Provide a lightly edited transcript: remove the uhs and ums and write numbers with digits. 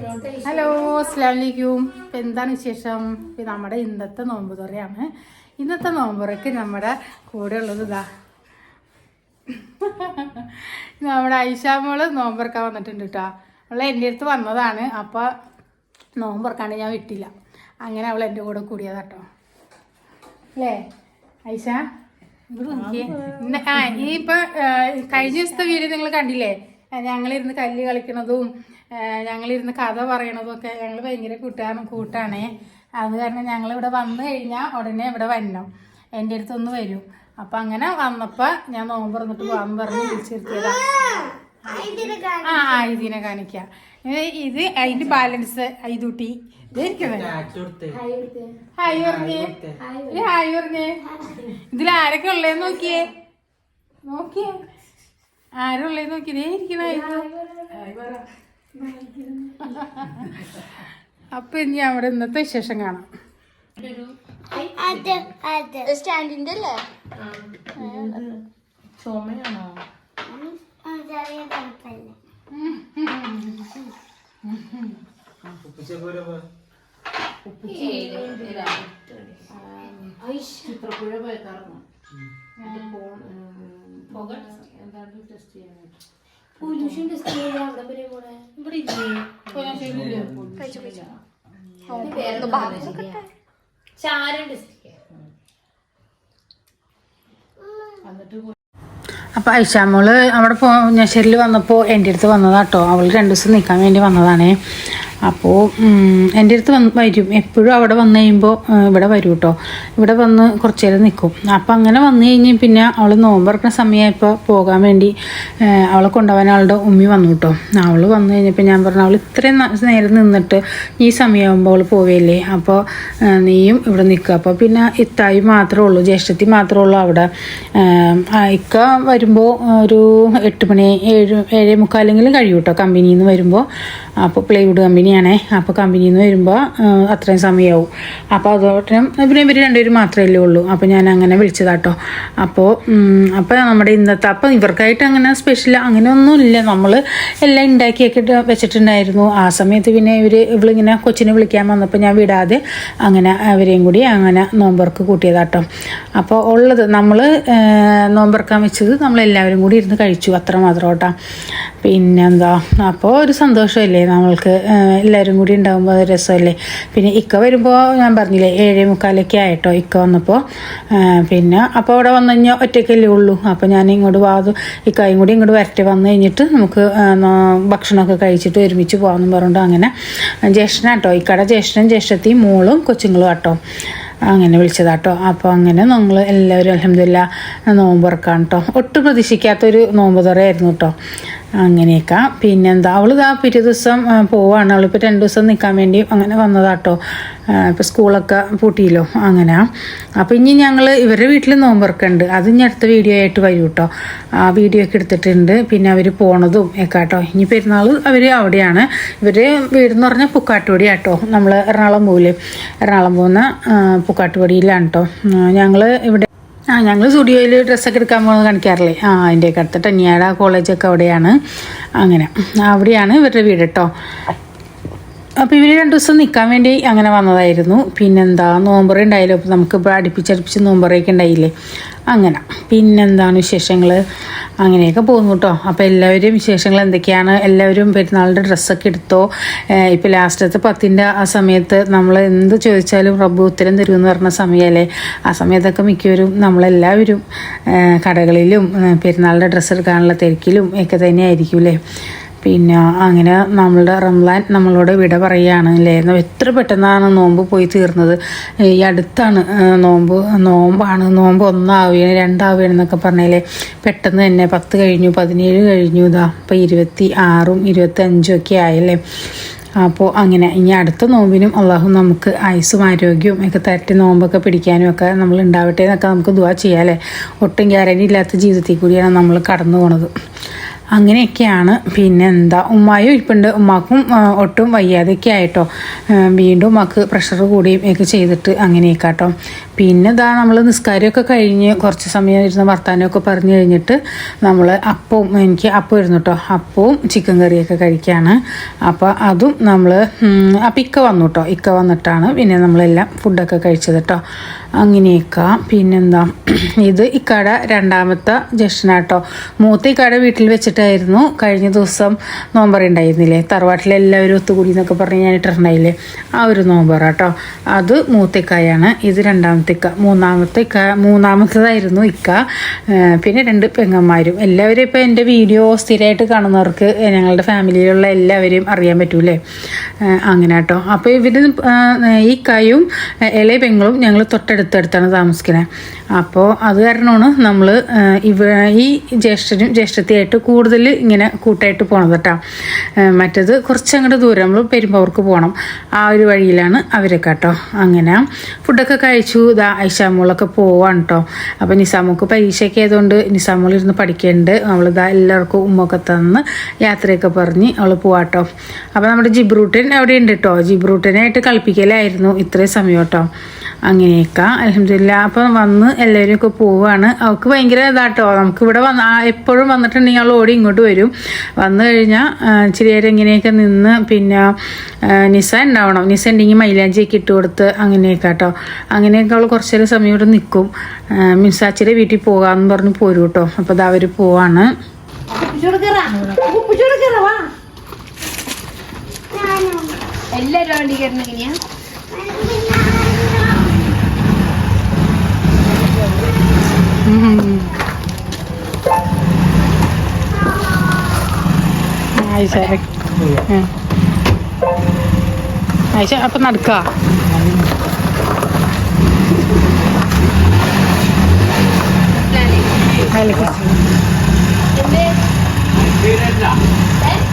Hello അസ്സലാമലൈക്കും. ഇപ്പം എന്താണ് വിശേഷം? ഇപ്പം നമ്മുടെ ഇന്നത്തെ നോമ്പ് തുറയാണ്. ഇന്നത്തെ നോമ്പുറയ്ക്ക് നമ്മുടെ കൂടെ ഉള്ളത് ഇതാ നമ്മുടെ ഐഷാമോള് നോമ്പുറക്കാൻ വന്നിട്ടുണ്ട് കേട്ടോ. അവൾ എൻ്റെ അടുത്ത് വന്നതാണ്. അപ്പോൾ നോമ്പുറക്കാണ്ട് ഞാൻ വിട്ടില്ല. അങ്ങനെ അവൾ എൻ്റെ കൂടെ കൂടിയതാ കേട്ടോ. അല്ലേ ഐഷ? ഈ ഇപ്പം കഴിഞ്ഞ ദിവസത്തെ വീഡിയോ നിങ്ങൾ കണ്ടില്ലേ? ഞങ്ങളിരുന്ന് കല്ല് കളിക്കണതും ഞങ്ങളിരുന്ന് കഥ പറയണതും ഒക്കെ ഞങ്ങൾ ഭയങ്കര കൂട്ടാണേ. അത് കാരണം ഞങ്ങളിവിടെ വന്നു കഴിഞ്ഞാൽ ഉടനെ ഇവിടെ വരണം, എൻ്റെ അടുത്തൊന്ന് വരും. അപ്പം അങ്ങനെ വന്നപ്പോൾ ഞാൻ നോമ്പ് തുറന്നിട്ട് പോകാൻ പറഞ്ഞ് വിളിച്ചിരുത്തിയതാ. ഇതിനെ കാണിക്കാം. ഇത് അതിൻ്റെ ബാലൻസ് ഐതൂട്ടി ഹായ് പറഞ്ഞേ. ഇതിൽ ആരൊക്കെ ഉള്ളേന്ന് നോക്കിയേ ആരുള്ളേന്ന് നോക്കിയതേ ഇരിക്കണ. അപ്പൊ ഇനി അവിടെ ഇന്നത്തെ വിശേഷം കാണാം. സ്റ്റാൻഡിന്റെ അല്ലേ സോമയാണോ? ചിത്രപ്പുഴ പോയതായിരുന്നു. എന്താണ് ടെസ്റ്റ് ചെയ്യാനായിട്ട് പൊല്യൂഷൻ ടെസ്റ്റ് ചെയ്യാൻ അവിടെ വരെ പോണേ. ഇവിടെ അപ്പം ഐഷാമോള് അവിടെ ഞശ്ശേരിയിൽ വന്നപ്പോൾ എൻ്റെ അടുത്ത് വന്നതാട്ടോ. അവൾ 2 ദിവസം നിൽക്കാൻ വേണ്ടി വന്നതാണേ. അപ്പോൾ എൻ്റെ അടുത്ത് വരും എപ്പോഴും. അവിടെ വന്നു കഴിയുമ്പോൾ ഇവിടെ വരും കേട്ടോ. ഇവിടെ വന്ന് കുറച്ച് നേരം നിൽക്കും. അപ്പം അങ്ങനെ വന്നു കഴിഞ്ഞ് പിന്നെ അവൾ നോമ്പറക്കുന്ന സമയമായപ്പോൾ പോകാൻ വേണ്ടി അവളെ കൊണ്ടുപോകാൻ അവളുടെ ഉമ്മി വന്നു കേട്ടോ. അവൾ വന്നു കഴിഞ്ഞപ്പോൾ ഞാൻ പറഞ്ഞു, അവൾ ഇത്രയും നേരം നിന്നിട്ട് ഈ സമയമാകുമ്പോൾ അവൾ പോവുകയല്ലേ, അപ്പോൾ നീയും ഇവിടെ നിൽക്കുക. അപ്പോൾ പിന്നെ ഇത്തായി മാത്രമേ ഉള്ളൂ, ജ്യേഷ്ഠത്തി മാത്രമേ ഉള്ളൂ അവിടെ. ഇക്ക വരുമ്പോൾ ഒരു 8 മണി 7:45 കഴിയും കേട്ടോ കമ്പനിയിൽ നിന്ന് വരുമ്പോൾ. അപ്പോൾ പ്ലൈവുഡ് കമ്പനിയാണേ. അപ്പോൾ കമ്പനിയിൽ നിന്ന് വരുമ്പോൾ അത്രയും സമയമാവും. അപ്പോൾ അതോടൊപ്പം പിന്നെ ഇവർ രണ്ടുപേരും മാത്രമല്ലേ ഉള്ളൂ. അപ്പോൾ ഞാൻ അങ്ങനെ വിളിച്ചതാട്ടോ. അപ്പോൾ നമ്മുടെ ഇന്നത്തെ അപ്പം ഇവർക്കായിട്ട് അങ്ങനെ സ്പെഷ്യൽ അങ്ങനെ ഒന്നുമില്ല. നമ്മൾ എല്ലാം ഉണ്ടാക്കിയൊക്കെ വെച്ചിട്ടുണ്ടായിരുന്നു. ആ സമയത്ത് പിന്നെ ഇവളിങ്ങനെ കൊച്ചിനെ വിളിക്കാൻ വന്നപ്പോൾ ഞാൻ വിടാതെ അങ്ങനെ അവരെയും കൂടി അങ്ങനെ നോമ്പർക്ക് കൂട്ടിയതാട്ടോ. അപ്പോൾ ഉള്ളത് നമ്മൾ നോമ്പറക്കാൻ വെച്ചത് നമ്മളെല്ലാവരും കൂടി ഇരുന്ന് കഴിച്ചു, അത്ര മാത്രം കേട്ടോ. പിന്നെന്താ, അപ്പോൾ ഒരു സന്തോഷമല്ലേ നമ്മൾക്ക്, എല്ലാവരും കൂടി ഉണ്ടാകുമ്പോൾ അത് രസമല്ലേ. പിന്നെ ഇക്ക വരുമ്പോൾ ഞാൻ പറഞ്ഞില്ലേ 7:45 ആയിട്ടോ ഇക്ക വന്നപ്പോൾ. പിന്നെ അപ്പോൾ അവിടെ വന്നു കഴിഞ്ഞാൽ ഒറ്റയ്ക്കല്ലേ ഉള്ളൂ. അപ്പോൾ ഞാൻ ഇങ്ങോട്ട് ഇക്കായും കൂടി ഇങ്ങോട്ട് വരട്ടെ, വന്നു കഴിഞ്ഞിട്ട് നമുക്ക് ഭക്ഷണമൊക്കെ കഴിച്ചിട്ട് ഒരുമിച്ച് പോകാമെന്ന് പറഞ്ഞിട്ട് അങ്ങനെ ജ്യേഷ്ഠനാട്ടോ, ഇക്കടെ ജ്യേഷ്ഠനും ജ്യേഷ്ഠത്തിയും മോളും കൊച്ചുങ്ങളും ആട്ടോ അങ്ങനെ വിളിച്ചതാട്ടോ. അപ്പോൾ അങ്ങനെ നമ്മൾ എല്ലാവരും അൽഹംദുലില്ലാഹ് നോമ്പ് തുറക്കാം കേട്ടോ. ഒട്ടും പ്രതീക്ഷിക്കാത്തൊരു നോമ്പ് തുറയായിരുന്നു കേട്ടോ. അങ്ങനെയൊക്കെ. പിന്നെന്താ, അവളിതാ പിറ്റേ ദിവസം പോവാണ്. അവളിപ്പോൾ 2 ദിവസം നിൽക്കാൻ വേണ്ടി അങ്ങനെ വന്നതാട്ടോ. ഇപ്പോൾ സ്കൂളൊക്കെ പൂട്ടിയല്ലോ അങ്ങനെ. അപ്പോൾ ഇനി ഞങ്ങൾ ഇവരുടെ വീട്ടിൽ നോമ്പ് തുറക്കുന്നുണ്ട്. അത് ഇനി അടുത്ത വീഡിയോ ആയിട്ട് വരും കേട്ടോ. ആ വീഡിയോ ഒക്കെ എടുത്തിട്ടുണ്ട്. പിന്നെ അവർ പോണതും ഒക്കെ കേട്ടോ. ഇനി പെരുന്നാൾ അവർ അവിടെയാണ്. ഇവർ വീടെന്ന് പറഞ്ഞാൽ പുക്കാട്ടുപടി ആട്ടോ. നമ്മൾ എറണാകുളം പോകുന്ന പുക്കാട്ടുപടിയിലാണ് കേട്ടോ. ഞങ്ങൾ ഇവിടെ ഞങ്ങൾ സ്റ്റുഡിയോയിൽ ഡ്രസ്സൊക്കെ എടുക്കാൻ പോകുന്നത് കാണിക്കാറില്ലേ, അതിൻ്റെയൊക്കെ അടുത്ത് ടന്നിയാട കോളേജൊക്കെ അവിടെയാണ്. അങ്ങനെ അവിടെയാണ് ഇവരുടെ വീട് കേട്ടോ. അപ്പോൾ ഇവർ 2 ദിവസം നിൽക്കാൻ വേണ്ടി അങ്ങനെ വന്നതായിരുന്നു. പിന്നെന്താ, നോമ്പറ ഉണ്ടായില്ലോ. അപ്പോൾ നമുക്കിപ്പോൾ അടുപ്പിച്ചടുപ്പിച്ച് നോമ്പറയൊക്കെ ഉണ്ടായില്ലേ അങ്ങനെ. പിന്നെന്താണ് വിശേഷങ്ങൾ, അങ്ങനെയൊക്കെ പോകുന്നു കേട്ടോ. അപ്പോൾ എല്ലാവരും വിശേഷങ്ങൾ എന്തൊക്കെയാണ്? എല്ലാവരും പെരുന്നാളിൻ്റെ ഡ്രസ്സൊക്കെ എടുത്തോ? ഇപ്പോൾ ലാസ്റ്റത്തെ 10ൻ്റെ ആ സമയത്ത് നമ്മൾ എന്ത് ചോദിച്ചാലും റബ്ബ് ഉത്തരം തരുമെന്ന് പറഞ്ഞ സമയമല്ലേ. ആ സമയത്തൊക്കെ മിക്കവരും നമ്മളെല്ലാവരും കടകളിലും പെരുന്നാളിൻ്റെ ഡ്രസ്സ് എടുക്കാനുള്ള തിരക്കിലും ഒക്കെ തന്നെ ആയിരിക്കും അല്ലേ. പിന്നെ അങ്ങനെ നമ്മളുടെ റംലാൻ നമ്മളോട് വിട പറയുകയാണ് അല്ലേ. എത്ര പെട്ടെന്നാണ് നോമ്പ് പോയി തീർന്നത്. ഈ അടുത്താണ് നോമ്പാണ്. നോമ്പ് 1 ആവുകയാണ് 2 ആവുകയാണ് എന്നൊക്കെ പറഞ്ഞാലേ പെട്ടെന്ന് തന്നെ 10 കഴിഞ്ഞു 17 കഴിഞ്ഞു. ഇതാ ഇപ്പോൾ 26ഉം 25ഉം ഒക്കെ ആയല്ലേ. അപ്പോൾ അങ്ങനെ ഇനി അടുത്ത നോമ്പിനും അള്ളാഹു നമുക്ക് ആയുസ്സും ആരോഗ്യവും ഒക്കെ തരട്ടി നോമ്പൊക്കെ പിടിക്കാനും ഒക്കെ നമ്മൾ ഉണ്ടാവട്ടെ എന്നൊക്കെ നമുക്ക് ദുആ ചെയ്യാം അല്ലേ. ഒട്ടും ഗ്യാരണ്ടി ഇല്ലാത്ത ജീവിതത്തിൽ കൂടിയാണ് നമ്മൾ കടന്നു പോണത്. അങ്ങനെയൊക്കെയാണ്. പിന്നെ എന്താ ഉമ്മായും ഇരിപ്പുണ്ട്. ഉമ്മാക്കും ഒട്ടും വയ്യാതെയൊക്കെ ആയിട്ടോ. വീണ്ടും ഉമ്മാക്ക് പ്രഷർ കൂടിയും ഒക്കെ ചെയ്തിട്ട് അങ്ങനെയൊക്കെ കേട്ടോ. പിന്നെ ഇതാ നമ്മൾ നിസ്കാരമൊക്കെ കഴിഞ്ഞ് കുറച്ച് സമയം ഇരുന്ന് വർത്താനമൊക്കെ പറഞ്ഞു കഴിഞ്ഞിട്ട് നമ്മൾ എനിക്ക് അപ്പം ഇരുന്നു കേട്ടോ. അപ്പവും ചിക്കൻ കറിയൊക്കെ കഴിക്കുകയാണ്. അപ്പോൾ അതും നമ്മൾ അപ്പം ഇക്ക വന്നു കേട്ടോ. ഇക്ക വന്നിട്ടാണ് പിന്നെ നമ്മളെല്ലാം ഫുഡൊക്കെ കഴിച്ചത് കേട്ടോ. അങ്ങനെയൊക്കെ. പിന്നെന്താ ഇത് ഇക്കയുടെ രണ്ടാമത്തെ ജ്യേഷ്ഠനാട്ടോ. മൂത്ത ഇക്കയുടെ വീട്ടിൽ വെച്ചിട്ടായിരുന്നു കഴിഞ്ഞ ദിവസം നോമ്പറ ഉണ്ടായിരുന്നില്ലേ, തറവാട്ടിലെല്ലാവരും ഒത്തുകൂടി എന്നൊക്കെ പറഞ്ഞ് ഞാൻ ഇട്ടിട്ടുണ്ടായില്ലേ, ആ ഒരു നോമ്പറ കേട്ടോ. അത് മൂത്തക്കായാണ്. ഇത് രണ്ടാമത്തെ ഇക്ക. മൂന്നാമത്തേതായിരുന്നു ഇക്ക. പിന്നെ 2 പെങ്ങന്മാരും. എല്ലാവരും ഇപ്പോൾ എൻ്റെ വീഡിയോ സ്ഥിരമായിട്ട് കാണുന്നവർക്ക് ഞങ്ങളുടെ ഫാമിലിയിലുള്ള എല്ലാവരെയും അറിയാൻ പറ്റൂലേ, അങ്ങനെ കേട്ടോ. അപ്പോൾ ഇവർ ഈ ഇക്കായും ഇളയ പെങ്ങളും ഞങ്ങൾ തൊട്ടടുത്തടുത്താണ് താമസിക്കുന്നത്. അപ്പോൾ അത് കാരണമാണ് നമ്മൾ ഈ ജ്യേഷ്ഠനും ജ്യേഷ്ഠത്തിയായിട്ട് കൂടുതൽ ഇങ്ങനെ കൂട്ടായിട്ട് പോണത് കേട്ടോ. മറ്റത് കുറച്ചങ്ങോട്ട് ദൂരം നമ്മൾ പെരുമ്പാവൂർക്ക് പോകണം, ആ ഒരു വഴിയിലാണ് അവരൊക്കെ കേട്ടോ. അങ്ങനെ ഫുഡൊക്കെ കഴിച്ചു. ഇതാ ഐഷാമോളൊക്കെ പോവാണ് കേട്ടോ. അപ്പോൾ നിസാമോൾക്ക് പരീക്ഷയൊക്കെ ആയതുകൊണ്ട് നിസാമോൾ ഇരുന്ന് പഠിക്കുന്നുണ്ട്. നമ്മളിതാ എല്ലാവർക്കും ഉമ്മൊക്കെ തന്ന് യാത്രയൊക്കെ പറഞ്ഞ് അവൾ പോവാട്ടോ. അപ്പോൾ നമ്മുടെ ജിബ്രൂട്ടൻ അവിടെ ഉണ്ട് കേട്ടോ. ജിബ്രൂട്ടനായിട്ട് കളിപ്പിക്കലായിരുന്നു ഇത്രയും സമയം കേട്ടോ. അങ്ങനെയൊക്കെ അൽഹംദുലില്ലാ. അപ്പം വന്ന് എല്ലാവരും ഒക്കെ പോവുകയാണ്. അവൾക്ക് ഭയങ്കര ഇതാട്ടോ. നമുക്കിവിടെ എപ്പോഴും വന്നിട്ടുണ്ടെങ്കിൽ അവൾ ഓടി ഇങ്ങോട്ട് വരും. വന്നു കഴിഞ്ഞാൽ ഇച്ചിരി നേരം ഇങ്ങനെയൊക്കെ നിന്ന് പിന്നെ നിസ ഉണ്ടാവണം. നിസ ഉണ്ടെങ്കിൽ മൈലാഞ്ചിയൊക്കെ ഇട്ട് കൊടുത്ത് അങ്ങനെയൊക്കെ കേട്ടോ. അങ്ങനെയൊക്കെ അവൾ കുറച്ച് നേരം സമയം ഇവിടെ നിൽക്കും. മിൻസാച്ചിയുടെ വീട്ടിൽ പോകാമെന്ന് പറഞ്ഞ് പോരും കേട്ടോ. അപ്പോൾ അത് അവർ പോവാണ്. എല്ലാരും വണ്ടി കയറുന്ന എങ്ങനെയാ? ആയിഷ അപ്പം നടക്ക. എന്ത്